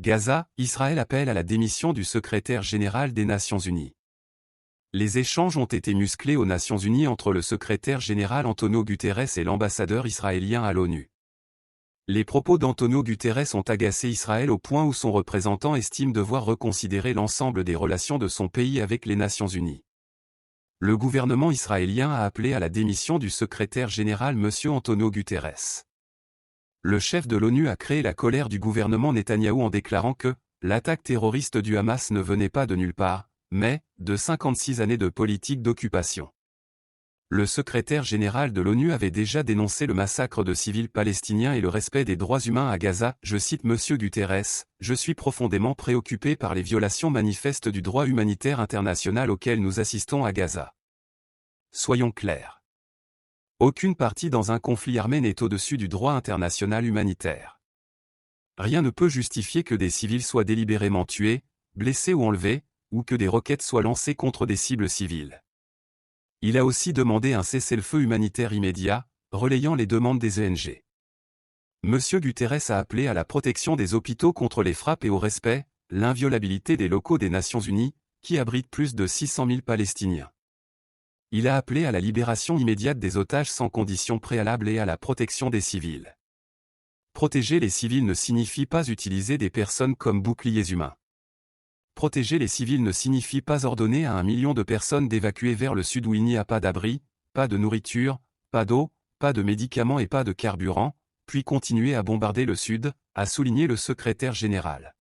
Gaza, Israël appelle à la démission du secrétaire général des Nations Unies. Les échanges ont été musclés aux Nations Unies entre le secrétaire général Antonio Guterres et l'ambassadeur israélien à l'ONU. Les propos d'Antonio Guterres ont agacé Israël au point où son représentant estime devoir reconsidérer l'ensemble des relations de son pays avec les Nations Unies. Le gouvernement israélien a appelé à la démission du secrétaire général M. Antonio Guterres. Le chef de l'ONU a créé la colère du gouvernement Netanyahou en déclarant que l'attaque terroriste du Hamas ne venait pas de nulle part, mais de 56 années de politique d'occupation. Le secrétaire général de l'ONU avait déjà dénoncé le massacre de civils palestiniens et le respect des droits humains à Gaza. Je cite M. Guterres, « Je suis profondément préoccupé par les violations manifestes du droit humanitaire international auxquelles nous assistons à Gaza. » Soyons clairs. Aucune partie dans un conflit armé n'est au-dessus du droit international humanitaire. Rien ne peut justifier que des civils soient délibérément tués, blessés ou enlevés, ou que des roquettes soient lancées contre des cibles civiles. Il a aussi demandé un cessez-le-feu humanitaire immédiat, relayant les demandes des ONG. M. Guterres a appelé à la protection des hôpitaux contre les frappes et au respect, l'inviolabilité des locaux des Nations Unies, qui abritent plus de 600 000 Palestiniens. Il a appelé à la libération immédiate des otages sans condition préalable et à la protection des civils. Protéger les civils ne signifie pas utiliser des personnes comme boucliers humains. Protéger les civils ne signifie pas ordonner à 1 million de personnes d'évacuer vers le sud où il n'y a pas d'abri, pas de nourriture, pas d'eau, pas de médicaments et pas de carburant, puis continuer à bombarder le sud, a souligné le secrétaire général.